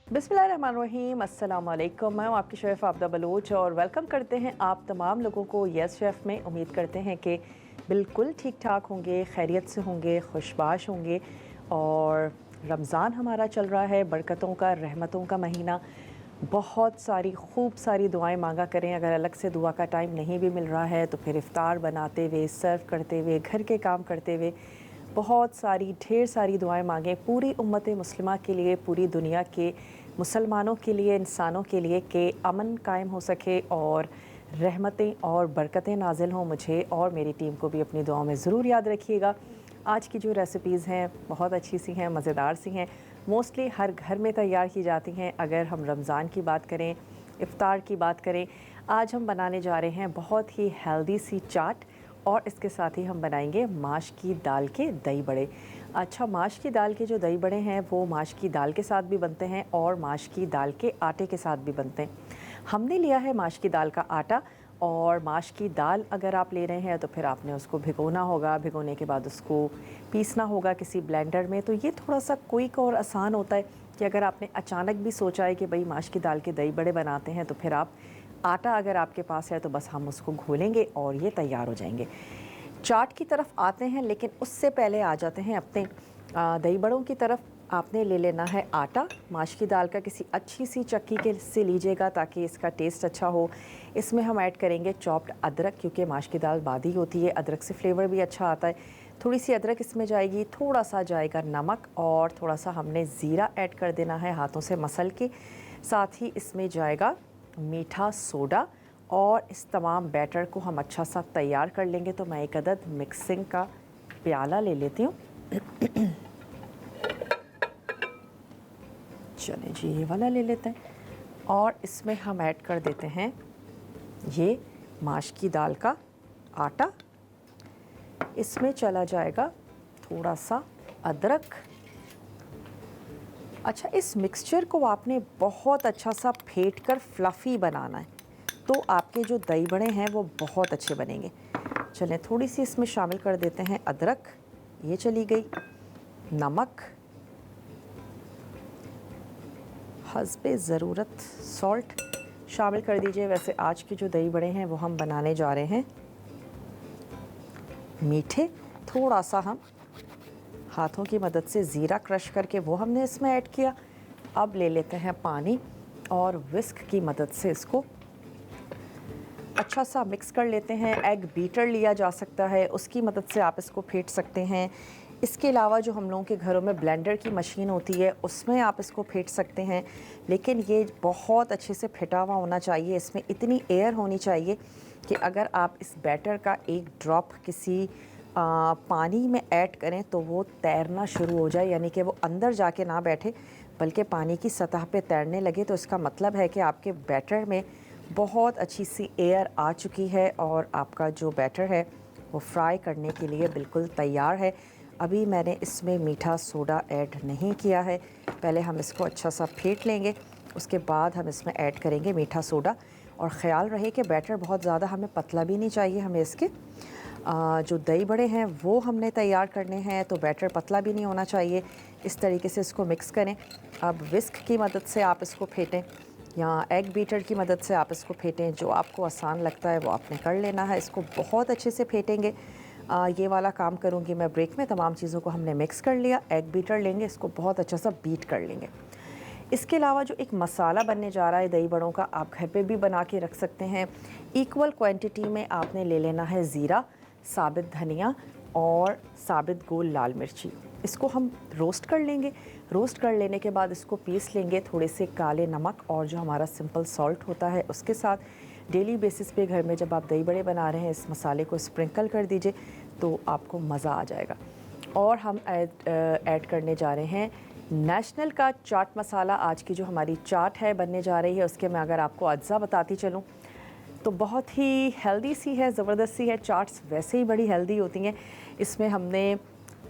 बिस्मिल्लाहिर्रहमानिर्रहीम, अस्सलाम वालेकुम। मैं हूँ आपकी शेफ़ आबदा बलोच और वेलकम करते हैं आप तमाम लोगों को यस शेफ़ में। उम्मीद करते हैं कि बिल्कुल ठीक ठाक होंगे, खैरियत से होंगे, खुशबाश होंगे। और रमज़ान हमारा चल रहा है, बरकतों का, रहमतों का महीना। बहुत सारी खूब सारी दुआएं मांगा करें। अगर अलग से दुआ का टाइम नहीं भी मिल रहा है तो फिर इफ़्तार बनाते हुए, सर्व करते हुए, घर के काम करते हुए बहुत सारी ढेर सारी दुआएं मांगें पूरी उम्मत मुस्लिमा के लिए, पूरी दुनिया के मुसलमानों के लिए, इंसानों के लिए कि अमन कायम हो सके और रहमतें और बरकतें नाजिल हों। मुझे और मेरी टीम को भी अपनी दुआओं में ज़रूर याद रखिएगा। आज की जो रेसिपीज़ हैं बहुत अच्छी सी हैं, मज़ेदार सी हैं, मोस्टली हर घर में तैयार की जाती हैं। अगर हम रमज़ान की बात करें, इफ़्तार की बात करें, आज हम बनाने जा रहे हैं बहुत ही हेल्दी सी चाट और इसके साथ ही हम बनाएंगे माश की दाल के दही बड़े। अच्छा, माश की दाल के जो दही बड़े हैं वो माश की दाल के साथ भी बनते हैं और माश की दाल के आटे के साथ भी बनते हैं। हमने लिया है माश की दाल का आटा और माश की दाल अगर आप ले रहे हैं तो फिर आपने उसको भिगोना होगा। भिगोने के बाद उसको पीसना होगा किसी ब्लेंडर में। तो ये थोड़ा सा क्विक और आसान होता है कि अगर आपने अचानक भी सोचा है कि भाई माश की दाल के दही बड़े बनाते हैं तो फिर आप आटा अगर आपके पास है तो बस हम उसको घोलेंगे और ये तैयार हो जाएंगे। चाट की तरफ आते हैं, लेकिन उससे पहले आ जाते हैं अपने दही बड़ों की तरफ। आपने ले लेना है आटा। माश की दाल का किसी अच्छी सी चक्की के से लीजिएगा ताकि इसका टेस्ट अच्छा हो। इसमें हम ऐड करेंगे चॉप्ड अदरक, क्योंकि माश की दाल बादी होती है, अदरक से फ्लेवर भी अच्छा आता है। थोड़ी सी अदरक इसमें जाएगी, थोड़ा सा जाएगा नमक और थोड़ा सा हमने ज़ीरा ऐड कर देना है हाथों से मसल के। साथ ही इसमें जाएगा मीठा सोडा और इस तमाम बैटर को हम अच्छा सा तैयार कर लेंगे। तो मैं एक अदद मिक्सिंग का प्याला ले लेती हूँ। चलिए जी, ये वाला ले लेते हैं और इसमें हम ऐड कर देते हैं ये माश की दाल का आटा। इसमें चला जाएगा थोड़ा सा अदरक। अच्छा, इस मिक्सचर को आपने बहुत अच्छा सा फेंट कर फ्लफ़ी बनाना है, तो आपके जो दही बड़े हैं वो बहुत अच्छे बनेंगे। चलें, थोड़ी सी इसमें शामिल कर देते हैं अदरक, ये चली गई। नमक, हस्बे ज़रूरत सॉल्ट शामिल कर दीजिए। वैसे आज के जो दही बड़े हैं वो हम बनाने जा रहे हैं मीठे। थोड़ा सा हम हाथों की मदद से ज़ीरा क्रश करके वो हमने इसमें ऐड किया। अब ले लेते हैं पानी और विस्क की मदद से इसको अच्छा सा मिक्स कर लेते हैं। एग बीटर लिया जा सकता है, उसकी मदद से आप इसको फेंट सकते हैं। इसके अलावा जो हम लोगों के घरों में ब्लेंडर की मशीन होती है उसमें आप इसको फेंट सकते हैं, लेकिन ये बहुत अच्छे से फेंटा हुआ होना चाहिए। इसमें इतनी एयर होनी चाहिए कि अगर आप इस बैटर का एक ड्रॉप किसी पानी में ऐड करें तो वो तैरना शुरू हो जाए, यानी कि वो अंदर जाके ना बैठे बल्कि पानी की सतह पे तैरने लगे, तो इसका मतलब है कि आपके बैटर में बहुत अच्छी सी एयर आ चुकी है और आपका जो बैटर है वो फ्राई करने के लिए बिल्कुल तैयार है। अभी मैंने इसमें मीठा सोडा ऐड नहीं किया है, पहले हम इसको अच्छा सा फेंट लेंगे, उसके बाद हम इसमें ऐड करेंगे मीठा सोडा। और ख़्याल रहे कि बैटर बहुत ज़्यादा हमें पतला भी नहीं चाहिए, हमें इसके जो दही बड़े हैं वो हमने तैयार करने हैं, तो बैटर पतला भी नहीं होना चाहिए। इस तरीके से इसको मिक्स करें। अब विस्क की मदद से आप इसको फेंटें या एग बीटर की मदद से आप इसको फेंटें, जो आपको आसान लगता है वो आपने कर लेना है। इसको बहुत अच्छे से फेंटेंगे। ये वाला काम करूँगी मैं ब्रेक में। तमाम चीज़ों को हमने मिक्स कर लिया, एग बीटर लेंगे, इसको बहुत अच्छा सा बीट कर लेंगे। इसके अलावा जो एक मसाला बनने जा रहा है दही बड़ों का, आप घर पे भी बना के रख सकते हैं। इक्वल क्वांटिटी में आपने ले लेना है ज़ीरा, साबित धनिया और साबित गोल लाल मिर्ची। इसको हम रोस्ट कर लेंगे। रोस्ट कर लेने के बाद इसको पीस लेंगे थोड़े से काले नमक और जो हमारा सिंपल सॉल्ट होता है उसके साथ। डेली बेसिस पे घर में जब आप दही बड़े बना रहे हैं इस मसाले को स्प्रिंकल कर दीजिए तो आपको मज़ा आ जाएगा। और हम ऐड करने जा रहे हैं नेशनल का चाट मसाला। आज की जो हमारी चाट है बनने जा रही है उसके मैं अगर आपको अज्जा बताती चलूँ तो बहुत ही हेल्दी सी है, ज़बरदस्त सी है। चाट्स वैसे ही बड़ी हेल्दी होती हैं। इसमें हमने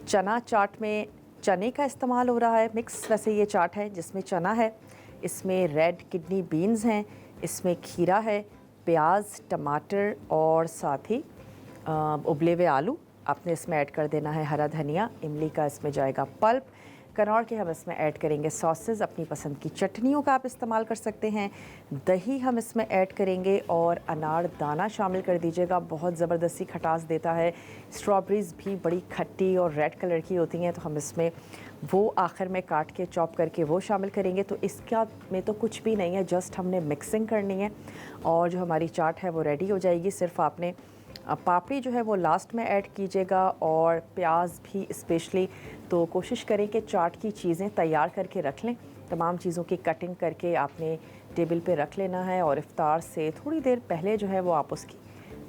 चना चाट में चने का इस्तेमाल हो रहा है, मिक्स वैसे ये चाट है जिसमें चना है, इसमें रेड किडनी बीन्स हैं, इसमें खीरा है, प्याज, टमाटर और साथ ही उबले हुए आलू आपने इसमें ऐड कर देना है, हरा धनिया, इमली का इसमें जाएगा पल्प, कनौर के हम इसमें ऐड करेंगे सॉसेस, अपनी पसंद की चटनियों का आप इस्तेमाल कर सकते हैं। दही हम इसमें ऐड करेंगे और अनार दाना शामिल कर दीजिएगा, बहुत ज़बरदस्ती खटास देता है। स्ट्रॉबेरीज़ भी बड़ी खट्टी और रेड कलर की होती हैं, तो हम इसमें वो आखिर में काट के चॉप करके वो शामिल करेंगे। तो इसका में तो कुछ भी नहीं है, जस्ट हमने मिक्सिंग करनी है और जो हमारी चाट है वो रेडी हो जाएगी। सिर्फ आपने पापड़ी जो है वो लास्ट में ऐड कीजिएगा और प्याज भी स्पेशली। तो कोशिश करें कि चाट की चीज़ें तैयार करके रख लें, तमाम चीज़ों की कटिंग करके आपने टेबल पे रख लेना है और इफ्तार से थोड़ी देर पहले जो है वो आप उसकी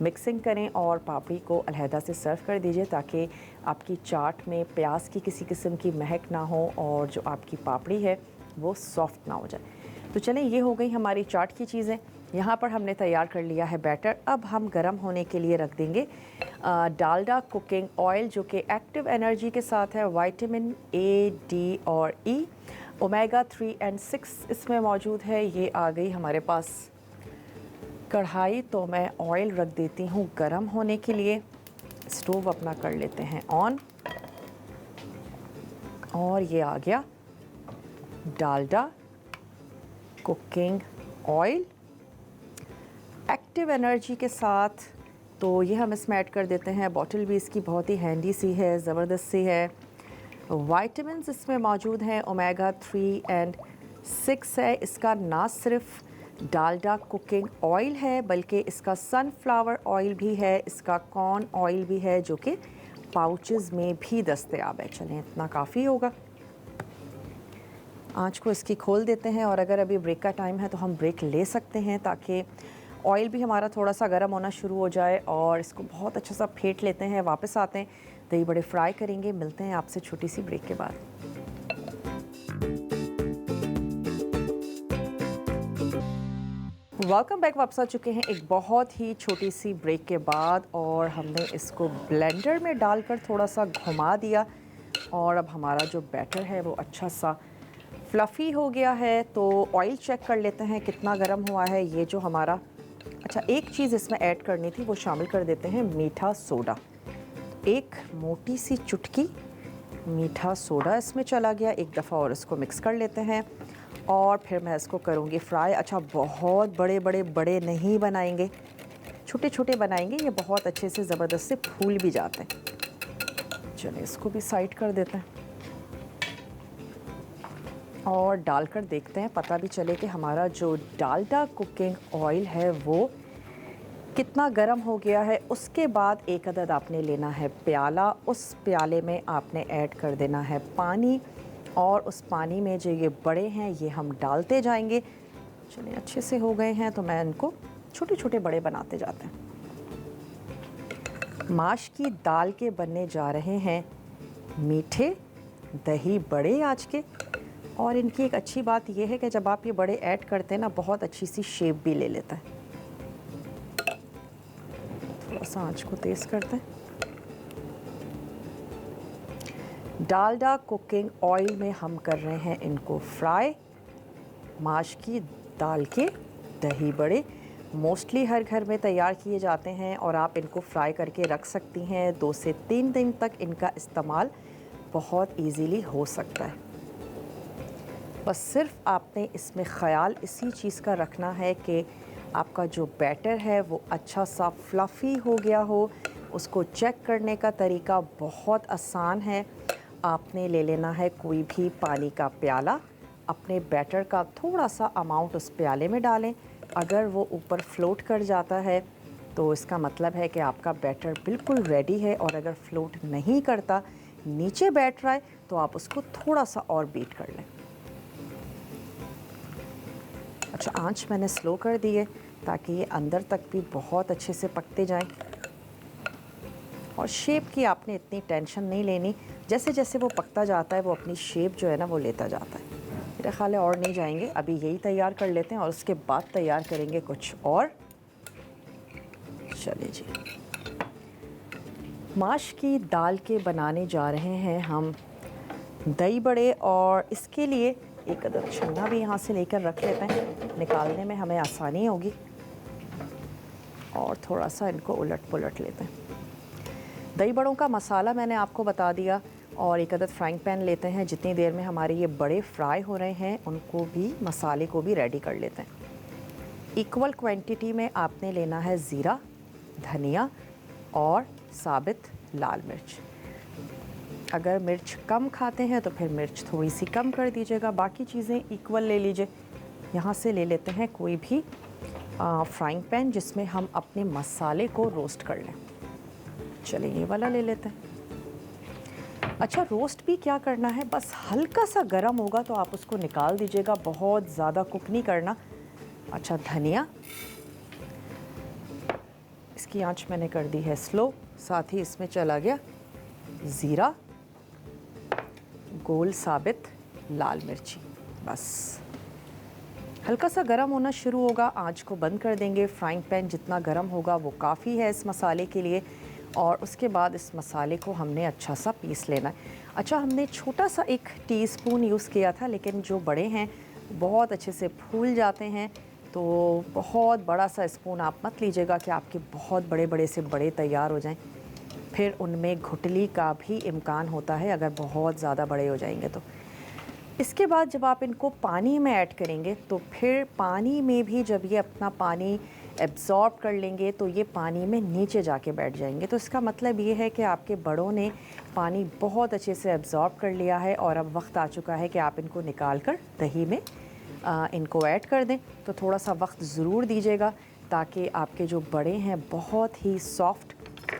मिक्सिंग करें और पापड़ी को अलहदा से सर्व कर दीजिए, ताकि आपकी चाट में प्याज की किसी किस्म की महक ना हो और जो आपकी पापड़ी है वो सॉफ्ट ना हो जाए। तो चलें, ये हो गई हमारी चाट की चीज़ें। यहाँ पर हमने तैयार कर लिया है बैटर। अब हम गरम होने के लिए रख देंगे डालडा कुकिंग ऑयल, जो कि एक्टिव एनर्जी के साथ है, विटामिन ए, डी और ई, ओमेगा 3 एंड 6 इसमें मौजूद है। ये आ गई हमारे पास कढ़ाई, तो मैं ऑयल रख देती हूँ गरम होने के लिए। स्टोव अपना कर लेते हैं ऑन और ये आ गया Dalda cooking oil active energy के साथ। तो ये हम इसमें ऐड कर देते हैं। बॉटल भी इसकी बहुत ही हैंडी सी है, ज़बरदस्त सी है। विटामिन्स इसमें मौजूद हैं, ओमेगा 3 एंड 6 है। इसका ना सिर्फ डालडा कुकिंग ऑयल है बल्कि इसका सनफ्लावर ऑयल भी है, इसका कॉर्न ऑयल भी है, जो कि पाउचेस में भी दस्तयाब है। चलें, इतना काफ़ी होगा। आँच को इसकी खोल देते हैं और अगर अभी ब्रेक का टाइम है तो हम ब्रेक ले सकते हैं, ताकि ऑयल भी हमारा थोड़ा सा गर्म होना शुरू हो जाए और इसको बहुत अच्छा सा फेंट लेते हैं। वापस आते हैं, दही बड़े फ्राई करेंगे। मिलते हैं आपसे छोटी सी ब्रेक के बाद। Welcome back. वापस आ चुके हैं एक बहुत ही छोटी सी ब्रेक के बाद और हमने इसको ब्लेंडर में डालकर थोड़ा सा घुमा दिया और अब हमारा जो बैटर है वो अच्छा सा फ्लफ़ी हो गया है। तो ऑयल चेक कर लेते हैं कितना गर्म हुआ है। ये जो हमारा, अच्छा एक चीज़ इसमें ऐड करनी थी, वो शामिल कर देते हैं मीठा सोडा। एक मोटी सी चुटकी मीठा सोडा इसमें चला गया। एक दफ़ा और इसको मिक्स कर लेते हैं और फिर मैं इसको करूँगी फ्राई। अच्छा, बहुत बड़े बड़े बड़े नहीं बनाएंगे, छोटे छोटे बनाएंगे। ये बहुत अच्छे से ज़बरदस्त से फूल भी जाते हैं। चलिए, इसको भी साइड कर देते हैं और डालकर देखते हैं, पता भी चले कि हमारा जो डालडा कुकिंग ऑयल है वो कितना गर्म हो गया है। उसके बाद एक अदद आपने लेना है प्याला, उस प्याले में आपने ऐड कर देना है पानी और उस पानी में जो ये बड़े हैं ये हम डालते जाएंगे। चलिए, अच्छे से हो गए हैं तो मैं इनको छोटे छोटे बड़े बनाते जाते हैं। माश की दाल के बनने जा रहे हैं मीठे दही बड़े आज के। और इनकी एक अच्छी बात यह है कि जब आप ये बड़े ऐड करते हैं ना, बहुत अच्छी सी शेप भी ले लेता है। थोड़ा सा आंच को तेज़ करते हैं। डालडा कुकिंग ऑयल में हम कर रहे हैं इनको फ्राई। माश की दाल के दही बड़े मोस्टली हर घर में तैयार किए जाते हैं और आप इनको फ्राई करके रख सकती हैं। 2 से 3 दिन तक इनका इस्तेमाल बहुत इजीली हो सकता है। बस सिर्फ आपने इसमें ख़याल इसी चीज़ का रखना है कि आपका जो बैटर है वो अच्छा सा फ्लफ़ी हो गया हो। उसको चेक करने का तरीका बहुत आसान है। आपने ले लेना है कोई भी पानी का प्याला, अपने बैटर का थोड़ा सा अमाउंट उस प्याले में डालें। अगर वो ऊपर फ्लोट कर जाता है तो इसका मतलब है कि आपका बैटर बिल्कुल रेडी है, और अगर फ्लोट नहीं करता, नीचे बैठ रहा है, तो आप उसको थोड़ा सा और बीट कर लें। अच्छा, आंच मैंने स्लो कर दी है ताकि ये अंदर तक भी बहुत अच्छे से पकते जाएं। और शेप की आपने इतनी टेंशन नहीं लेनी, जैसे जैसे वो पकता जाता है वो अपनी शेप जो है ना वो लेता जाता है। मेरा ख्याल है और नहीं जाएंगे, अभी यही तैयार कर लेते हैं और उसके बाद तैयार करेंगे कुछ और। चलिए जी, माश की दाल के बनाने जा रहे हैं हम दही बड़े, और इसके लिए एक अदद छन्ना भी यहाँ से लेकर रख लेते हैं, निकालने में हमें आसानी होगी। और थोड़ा सा इनको उलट पुलट लेते हैं। दही बड़ों का मसाला मैंने आपको बता दिया, और एक अदद फ्राइंग पैन लेते हैं। जितनी देर में हमारे ये बड़े फ्राई हो रहे हैं उनको भी, मसाले को भी रेडी कर लेते हैं। इक्वल क्वांटिटी में आपने लेना है ज़ीरा, धनिया और साबित लाल मिर्च। अगर मिर्च कम खाते हैं तो फिर मिर्च थोड़ी सी कम कर दीजिएगा, बाकी चीज़ें इक्वल ले लीजिए। यहाँ से ले लेते हैं कोई भी फ्राइंग पैन जिसमें हम अपने मसाले को रोस्ट कर लें। चलिए ये वाला ले लेते हैं। अच्छा, रोस्ट भी क्या करना है, बस हल्का सा गर्म होगा तो आप उसको निकाल दीजिएगा, बहुत ज़्यादा कुक नहीं करना। अच्छा, धनिया, इसकी आंच मैंने कर दी है स्लो। साथ ही इसमें चला गया ज़ीरा, गोल साबित लाल मिर्ची। बस हल्का सा गर्म होना शुरू होगा, आंच को बंद कर देंगे। फ्राइंग पैन जितना गर्म होगा वो काफ़ी है इस मसाले के लिए। और उसके बाद इस मसाले को हमने अच्छा सा पीस लेना है। अच्छा, हमने छोटा सा 1 टीस्पून यूज़ किया था, लेकिन जो बड़े हैं बहुत अच्छे से फूल जाते हैं, तो बहुत बड़ा सा स्पून आप मत लीजिएगा कि आपके बहुत बड़े बड़े से बड़े तैयार हो जाएं। फिर उनमें घुटली का भी इम्कान होता है अगर बहुत ज़्यादा बड़े हो जाएंगे तो। इसके बाद जब आप इनको पानी में ऐड करेंगे तो फिर पानी में भी जब ये अपना पानी एब्ज़ॉर्ब कर लेंगे तो ये पानी में नीचे जाके बैठ जाएंगे। तो इसका मतलब ये है कि आपके बड़ों ने पानी बहुत अच्छे से एब्ज़ॉर्ब कर लिया है और अब वक्त आ चुका है कि आप इनको निकाल कर दही में इनको ऐड कर दें। तो थोड़ा सा वक्त ज़रूर दीजिएगा ताकि आपके जो बड़े हैं बहुत ही सॉफ्ट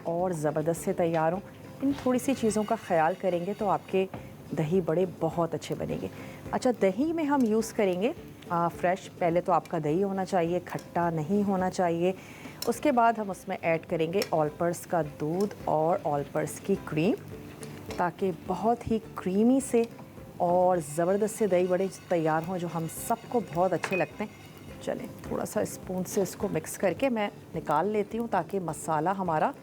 और ज़बरदस्त से तैयार हों। इन थोड़ी सी चीज़ों का ख़याल करेंगे तो आपके दही बड़े बहुत अच्छे बनेंगे। अच्छा, दही में हम यूज़ करेंगे फ्रेश। पहले तो आपका दही होना चाहिए, खट्टा नहीं होना चाहिए। उसके बाद हम उसमें ऐड करेंगे ऑल पर्स का दूध और ऑल पर्स की क्रीम, ताकि बहुत ही क्रीमी से और ज़बरदस्त से दही बड़े तैयार हों जो हम सबको बहुत अच्छे लगते हैं। चलें, थोड़ा सा स्पून से इसको मिक्स करके मैं निकाल लेती हूँ ताकि मसाला हमारा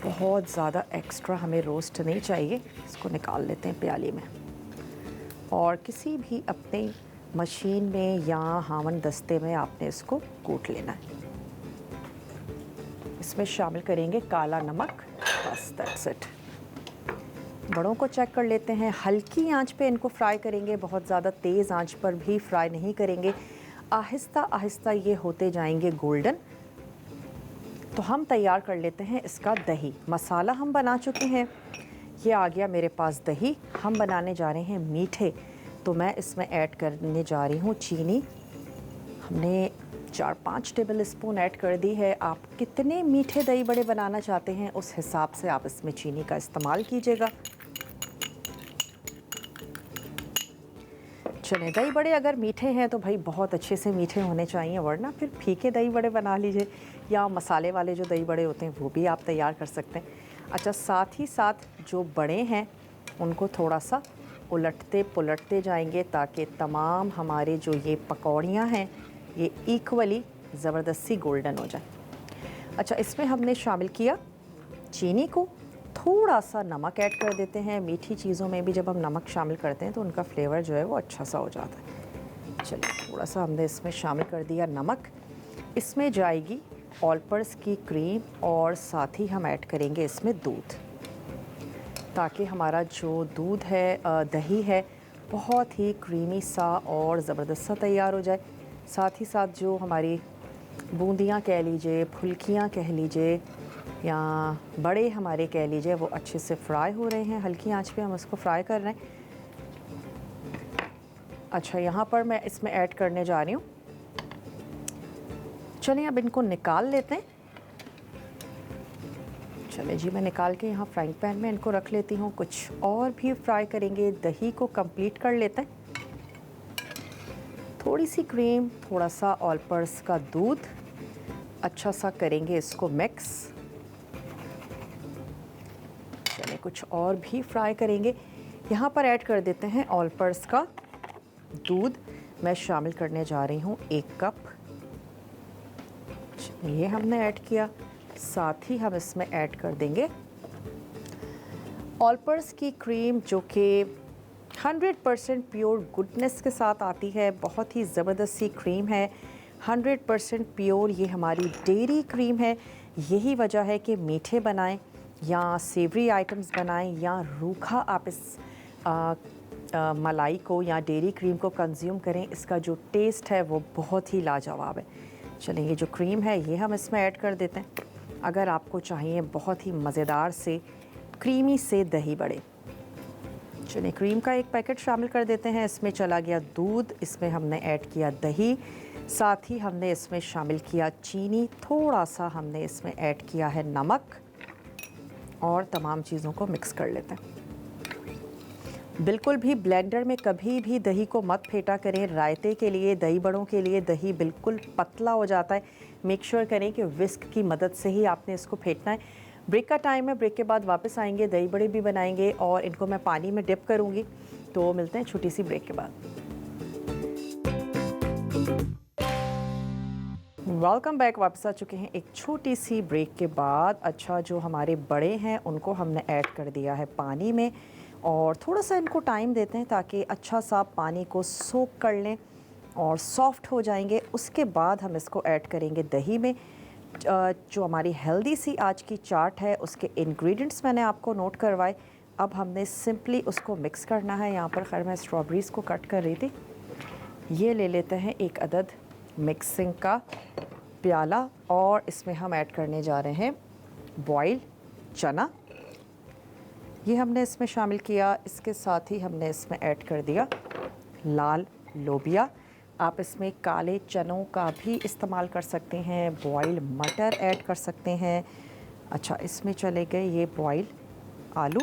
बहुत ज़्यादा एक्स्ट्रा हमें रोस्ट नहीं चाहिए। इसको निकाल लेते हैं प्याली में और किसी भी अपने मशीन में या हावन दस्ते में आपने इसको कूट लेना है। इसमें शामिल करेंगे काला नमक, बस दैट्स इट। बड़ों को चेक कर लेते हैं। हल्की आंच पे इनको फ्राई करेंगे, बहुत ज़्यादा तेज़ आंच पर भी फ्राई नहीं करेंगे। आहिस्ता आहिस्ता ये होते जाएंगे गोल्डन। तो हम तैयार कर लेते हैं इसका दही। मसाला हम बना चुके हैं, ये आ गया मेरे पास दही। हम बनाने जा रहे हैं मीठे, तो मैं इसमें ऐड करने जा रही हूँ चीनी। हमने 4-5 टेबल स्पून ऐड कर दी है। आप कितने मीठे दही बड़े बनाना चाहते हैं उस हिसाब से आप इसमें चीनी का इस्तेमाल कीजिएगा। चलिए, दही बड़े अगर मीठे हैं तो भाई बहुत अच्छे से मीठे होने चाहिए, वरना फिर फीके दही बड़े बना लीजिए, या मसाले वाले जो दही बड़े होते हैं वो भी आप तैयार कर सकते हैं। अच्छा, साथ ही साथ जो बड़े हैं उनको थोड़ा सा उलटते पुलटते जाएंगे ताकि तमाम हमारे जो ये पकौड़ियाँ हैं ये इक्वली ज़बरदस्ती गोल्डन हो जाए। अच्छा, इसमें हमने शामिल किया चीनी को, थोड़ा सा नमक ऐड कर देते हैं। मीठी चीज़ों में भी जब हम नमक शामिल करते हैं तो उनका फ्लेवर जो है वो अच्छा सा हो जाता है। चलिए, थोड़ा सा हमने इसमें शामिल कर दिया नमक। इसमें जाएगी ऑल पर्स की क्रीम और साथ ही हम ऐड करेंगे इसमें दूध, ताकि हमारा जो दूध है, दही है, बहुत ही क्रीमी सा और ज़बरदस्त सा तैयार हो जाए। साथ ही साथ जो हमारी बूंदियाँ कह लीजिए, फुल्कियाँ कह लीजिए, या बड़े हमारे कह लीजिए, वो अच्छे से फ्राई हो रहे हैं। हल्की आंच पे हम उसको फ्राई कर रहे हैं। अच्छा, यहाँ पर मैं इसमें ऐड करने जा रही हूँ, चलिए अब इनको निकाल लेते हैं। चलिए जी, मैं निकाल के यहाँ फ्राइंग पैन में इनको रख लेती हूँ। कुछ और भी फ्राई करेंगे, दही को कंप्लीट कर लेते हैं। थोड़ी सी क्रीम, थोड़ा सा ऑल पर्स का दूध, अच्छा सा करेंगे इसको मिक्स। चलिए, कुछ और भी फ्राई करेंगे। यहाँ पर ऐड कर देते हैं ऑल पर्स का दूध। मैं शामिल करने जा रही हूँ 1 कप। ये हमने ऐड किया। साथ ही हम इसमें ऐड कर देंगे ऑल पर्स की क्रीम, जो कि 100% प्योर गुडनेस के साथ आती है। बहुत ही ज़बरदस्त सी क्रीम है, 100% प्योर। ये हमारी डेयरी क्रीम है। यही वजह है कि मीठे बनाएं या सेवरी आइटम्स बनाएं या रूखा आप इस मलाई को या डेयरी क्रीम को कंज्यूम करें, इसका जो टेस्ट है वो बहुत ही लाजवाब है। चलिए, ये जो क्रीम है ये हम इसमें ऐड कर देते हैं। अगर आपको चाहिए बहुत ही मज़ेदार से क्रीमी से दही बड़े, चलिए क्रीम का एक पैकेट शामिल कर देते हैं। इसमें चला गया दूध, इसमें हमने ऐड किया दही, साथ ही हमने इसमें शामिल किया चीनी, थोड़ा सा हमने इसमें ऐड किया है नमक और तमाम चीज़ों को मिक्स कर लेते हैं। बिल्कुल भी ब्लेंडर में कभी भी दही को मत फेंटा करें। रायते के लिए, दही बड़ों के लिए दही बिल्कुल पतला हो जाता है। मेक श्योर करें कि विस्क की मदद से ही आपने इसको फेंटना है। ब्रेक का टाइम है, ब्रेक के बाद वापस आएंगे, दही बड़े भी बनाएंगे और इनको मैं पानी में डिप करूँगी। तो मिलते हैं छोटी सी ब्रेक के बाद। वेलकम बैक, वापस आ चुके हैं एक छोटी सी ब्रेक के बाद। अच्छा, जो हमारे बड़े हैं उनको हमने ऐड कर दिया है पानी में और थोड़ा सा इनको टाइम देते हैं ताकि अच्छा सा पानी को सोक कर लें और सॉफ्ट हो जाएंगे। उसके बाद हम इसको ऐड करेंगे दही में। जो हमारी हेल्दी सी आज की चाट है उसके इंग्रेडिएंट्स मैंने आपको नोट करवाए। अब हमने सिंपली उसको मिक्स करना है। यहाँ पर खैर मैं स्ट्रॉबेरीज़ को कट कर रही थी। ये ले लेते हैं एक अदद मिक्सिंग का प्याला और इसमें हम ऐड करने जा रहे हैं बॉयल चना। ये हमने इसमें शामिल किया। इसके साथ ही हमने इसमें ऐड कर दिया लाल लोबिया। आप इसमें काले चनों का भी इस्तेमाल कर सकते हैं, बॉयल मटर ऐड कर सकते हैं। अच्छा, इसमें चले गए ये बॉयल आलू,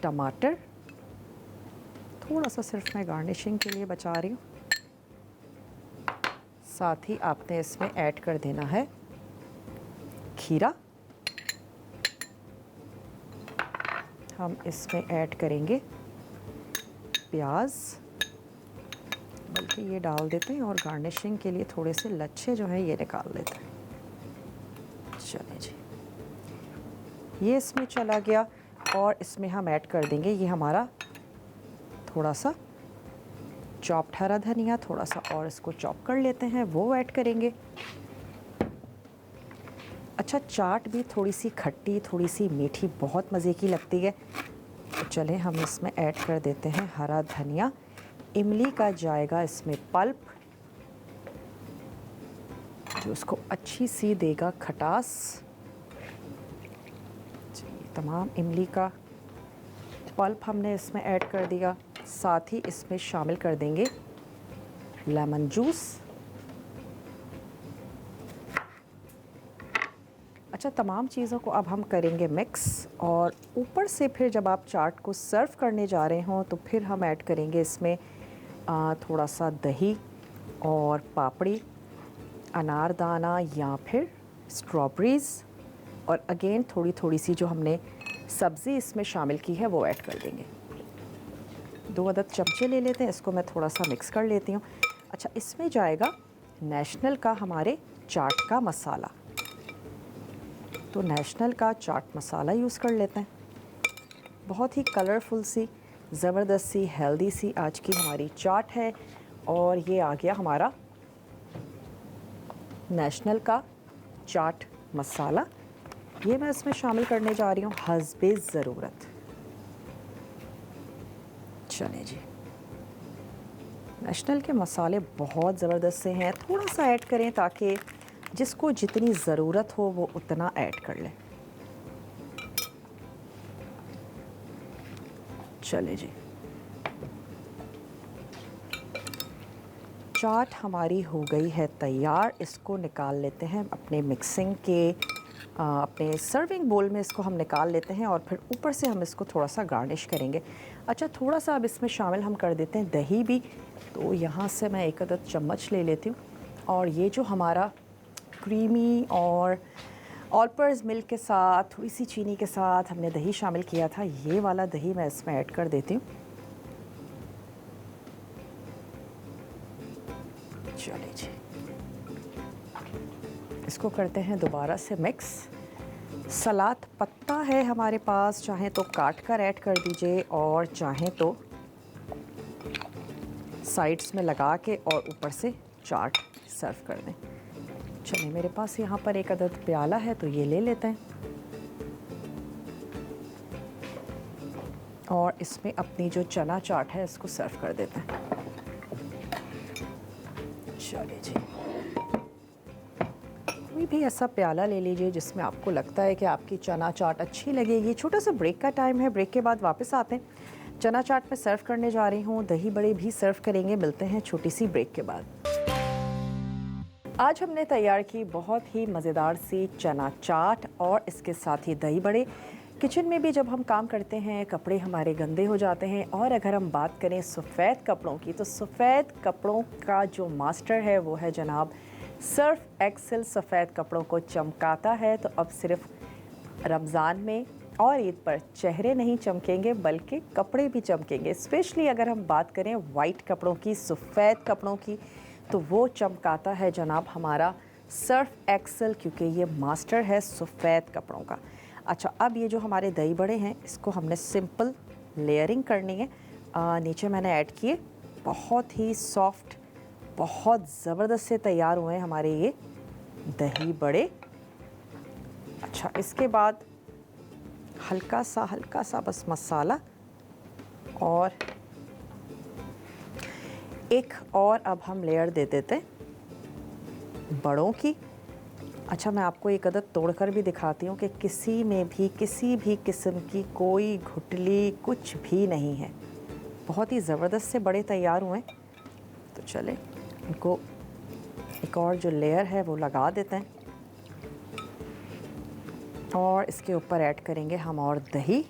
टमाटर, थोड़ा सा सिर्फ मैं गार्निशिंग के लिए बचा रही हूँ। साथ ही आपने इसमें ऐड कर देना है खीरा। हम इसमें ऐड करेंगे प्याज, बल्कि ये डाल देते हैं और गार्निशिंग के लिए थोड़े से लच्छे जो हैं ये निकाल लेते हैं। चलिए जी, ये इसमें चला गया और इसमें हम ऐड कर देंगे ये हमारा थोड़ा सा चॉप्ड हरा धनिया, थोड़ा सा और इसको चॉप कर लेते हैं, वो ऐड करेंगे। अच्छा, चाट भी थोड़ी सी खट्टी, थोड़ी सी मीठी बहुत मज़े की लगती है। तो चलें हम इसमें ऐड कर देते हैं हरा धनिया। इमली का जाएगा इसमें पल्प, जो उसको अच्छी सी देगा खटास। तमाम इमली का पल्प हमने इसमें ऐड कर दिया। साथ ही इसमें शामिल कर देंगे लेमन जूस। अच्छा, तमाम चीज़ों को अब हम करेंगे मिक्स और ऊपर से फिर जब आप चाट को सर्व करने जा रहे हों तो फिर हम ऐड करेंगे इसमें थोड़ा सा दही और पापड़ी, अनारदाना या फिर स्ट्रॉबेरीज़ और अगेन थोड़ी थोड़ी सी जो हमने सब्ज़ी इसमें शामिल की है वो ऐड कर देंगे। 2 अदद चमचे ले लेते हैं, इसको मैं थोड़ा सा मिक्स कर लेती हूँ। अच्छा, इसमें जाएगा नेशनल का हमारे चाट का मसाला। तो नेशनल का चाट मसाला यूज़ कर लेते हैं। बहुत ही कलरफुल सी, ज़बरदस्त सी, हेल्दी सी आज की हमारी चाट है। और ये आ गया हमारा नेशनल का चाट मसाला। ये मैं इसमें शामिल करने जा रही हूँ हस्बे ज़रूरत। चलिए जी, नेशनल के मसाले बहुत ज़बरदस्त से हैं। थोड़ा सा ऐड करें ताकि जिसको जितनी ज़रूरत हो वो उतना ऐड कर ले। चले जी, चाट हमारी हो गई है तैयार। इसको निकाल लेते हैं अपने मिक्सिंग के अपने सर्विंग बोल में, इसको हम निकाल लेते हैं और फिर ऊपर से हम इसको थोड़ा सा गार्निश करेंगे। अच्छा, थोड़ा सा अब इसमें शामिल हम कर देते हैं दही भी। तो यहाँ से मैं एक अदद चम्मच ले लेती हूँ और ये जो हमारा क्रीमी और ऑलपर्स मिल्क के साथ थोड़ी सी चीनी के साथ हमने दही शामिल किया था, ये वाला दही मैं इसमें ऐड कर देती हूँ। चलिए जी, इसको करते हैं दोबारा से मिक्स। सलाद पत्ता है हमारे पास, चाहें तो काट कर ऐड कर दीजिए और चाहें तो साइड्स में लगा के और ऊपर से चाट सर्व कर दें। चलिए, मेरे पास यहाँ पर एक अदद प्याला है तो ये ले लेते हैं और इसमें अपनी जो चना चाट है इसको सर्व कर देते हैं। चलिए जी, कोई भी ऐसा प्याला ले लीजिए जिसमें आपको लगता है कि आपकी चना चाट अच्छी लगेगी। छोटा सा ब्रेक का टाइम है, ब्रेक के बाद वापस आते हैं। चना चाट मैं सर्व करने जा रही हूँ, दही बड़े भी सर्व करेंगे। मिलते हैं छोटी सी ब्रेक के बाद। आज हमने तैयार की बहुत ही मज़ेदार सी चना चाट और इसके साथ ही दही बड़े। किचन में भी जब हम काम करते हैं कपड़े हमारे गंदे हो जाते हैं, और अगर हम बात करें सफ़ेद कपड़ों की तो सफ़ेद कपड़ों का जो मास्टर है वो है जनाब सर्फ एक्सेल। सफ़ेद कपड़ों को चमकाता है। तो अब सिर्फ रमज़ान में और ईद पर चेहरे नहीं चमकेंगे बल्कि कपड़े भी चमकेंगे। स्पेशली अगर हम बात करें वाइट कपड़ों की, सफ़ेद कपड़ों की, तो वो चमकाता है जनाब हमारा सर्फ एक्सेल, क्योंकि ये मास्टर है सफ़ेद कपड़ों का। अच्छा, अब ये जो हमारे दही बड़े हैं इसको हमने सिंपल लेयरिंग करनी है। नीचे मैंने ऐड किए, बहुत ही सॉफ्ट, बहुत ज़बरदस्त से तैयार हुए हैं हमारे ये दही बड़े। अच्छा, इसके बाद हल्का सा बस मसाला और एक और अब हम लेयर दे देते हैं बड़ों की। अच्छा, मैं आपको एक अदद तोड़कर भी दिखाती हूँ कि किसी में भी किसी भी किस्म की कोई घुटली कुछ भी नहीं है। बहुत ही ज़बरदस्त से बड़े तैयार हुए हैं। तो चले इनको एक और जो लेयर है वो लगा देते हैं और इसके ऊपर ऐड करेंगे हम और दही।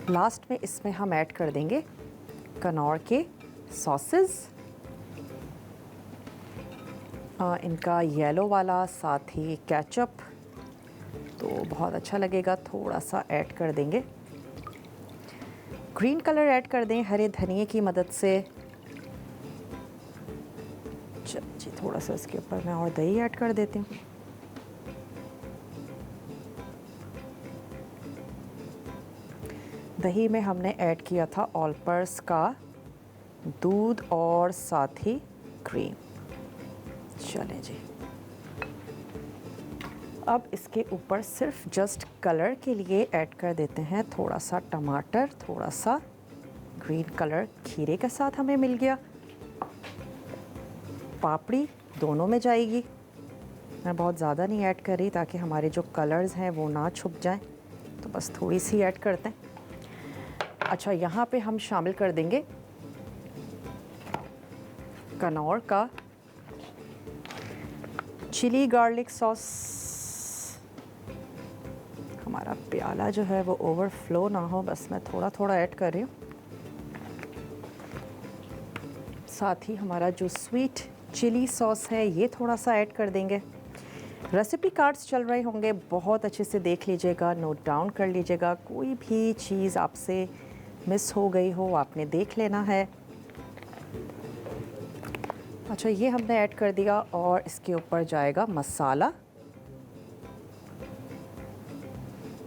लास्ट में इसमें हम ऐड कर देंगे कनौर के सॉसेस, इनका येलो वाला, साथ ही केचप, तो बहुत अच्छा लगेगा। थोड़ा सा ऐड कर देंगे ग्रीन कलर, ऐड कर दें हरे धनिए की मदद से। चलिए जी, थोड़ा सा इसके ऊपर मैं और दही ऐड कर देती हूँ। दही में हमने ऐड किया था ऑलपर्स का दूध और साथ ही क्रीम। चलें जी, अब इसके ऊपर सिर्फ जस्ट कलर के लिए ऐड कर देते हैं थोड़ा सा टमाटर, थोड़ा सा ग्रीन कलर खीरे के साथ हमें मिल गया। पापड़ी दोनों में जाएगी, मैं बहुत ज़्यादा नहीं ऐड कर रही ताकि हमारे जो कलर्स हैं वो ना छुप जाएं, तो बस थोड़ी सी ऐड करते हैं। अच्छा, यहाँ पे हम शामिल कर देंगे कनौर का चिली गार्लिक सॉस। हमारा प्याला जो है वो ओवरफ्लो ना हो, बस मैं थोड़ा थोड़ा ऐड कर रही हूँ। साथ ही हमारा जो स्वीट चिली सॉस है ये थोड़ा सा ऐड कर देंगे। रेसिपी कार्ड्स चल रहे होंगे, बहुत अच्छे से देख लीजिएगा, नोट डाउन कर लीजिएगा। कोई भी चीज़ आपसे मिस हो गई हो आपने देख लेना है। अच्छा, ये हमने ऐड कर दिया और इसके ऊपर जाएगा मसाला।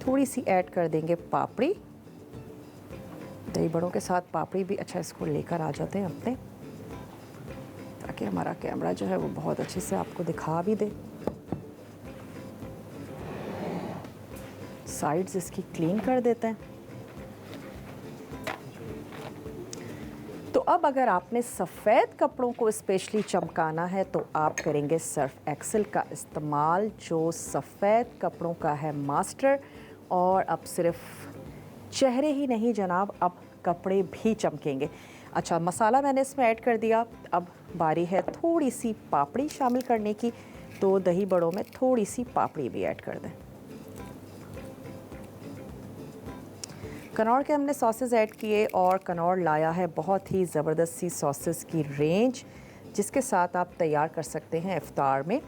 थोड़ी सी ऐड कर देंगे पापड़ी, दही बड़ों के साथ पापड़ी भी। अच्छा, इसको लेकर आ जाते हैं अपने, ताकि हमारा कैमरा जो है वो बहुत अच्छे से आपको दिखा भी दे। साइड्स इसकी क्लीन कर देते हैं। तो अब अगर आपने सफ़ेद कपड़ों को स्पेशली चमकाना है तो आप करेंगे सर्फ एक्सेल का इस्तेमाल, जो सफ़ेद कपड़ों का है मास्टर। और अब सिर्फ चेहरे ही नहीं जनाब, अब कपड़े भी चमकेंगे। अच्छा, मसाला मैंने इसमें ऐड कर दिया। अब बारी है थोड़ी सी पापड़ी शामिल करने की, तो दही बड़ों में थोड़ी सी पापड़ी भी ऐड कर दें। कनौर के हमने सॉसेस ऐड किए और कनौर लाया है बहुत ही ज़बरदस्त सी सॉसेस की रेंज, जिसके साथ आप तैयार कर सकते हैं इफ्तार में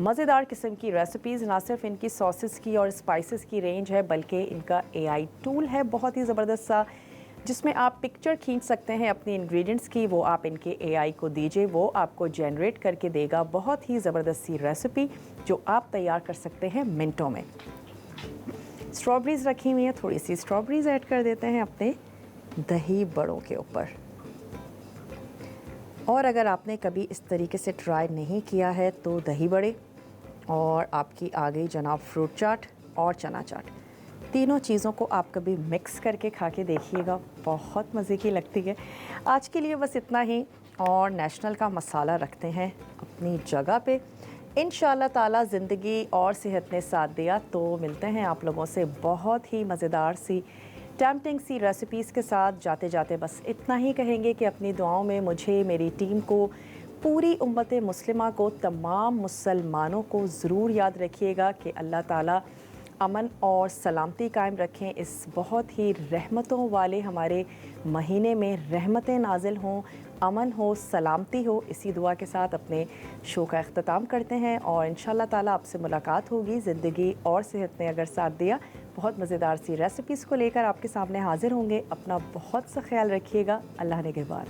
मज़ेदार किस्म की रेसिपीज़। ना सिर्फ इनकी सॉसेस की और स्पाइसेस की रेंज है, बल्कि इनका AI टूल है बहुत ही ज़बरदस्त सा, जिसमें आप पिक्चर खींच सकते हैं अपनी इंग्रेडिएंट्स की। वो आप इनके AI को दीजिए, वो आपको जनरेट करके देगा बहुत ही ज़बरदस्त सी रेसिपी जो आप तैयार कर सकते हैं मिनटों में। स्ट्रॉबेरीज़ रखी हुई हैं, थोड़ी सी स्ट्रॉबेरीज़ ऐड कर देते हैं अपने दही बड़ों के ऊपर। और अगर आपने कभी इस तरीके से ट्राई नहीं किया है तो दही बड़े और आपकी आ गई जनाब फ्रूट चाट और चना चाट। तीनों चीज़ों को आप कभी मिक्स करके खा के देखिएगा, बहुत मज़े की लगती है। आज के लिए बस इतना ही, और नेशनल का मसाला रखते हैं अपनी जगह पे। इंशाल्लाह ताला ज़िंदगी और सेहत ने साथ दिया तो मिलते हैं आप लोगों से बहुत ही मज़ेदार सी टेम्पटिंग सी रेसिपीज़ के साथ। जाते जाते बस इतना ही कहेंगे कि अपनी दुआओं में मुझे, मेरी टीम को, पूरी उम्मत मुस्लिमा को, तमाम मुसलमानों को ज़रूर याद रखिएगा कि अल्लाह ताला अमन और सलामती कायम रखें। इस बहुत ही रहमतों वाले हमारे महीने में रहमतें नाजिल हों, अमन हो, सलामती हो। इसी दुआ के साथ अपने शो का अख्ताम करते हैं और इंशाल्लाह ताला आपसे मुलाकात होगी ज़िंदगी और सेहत ने अगर साथ दिया। बहुत मज़ेदार सी रेसिपीज़ को लेकर आपके सामने हाजिर होंगे। अपना बहुत सा ख्याल रखिएगा। अल्लाह निगहबान।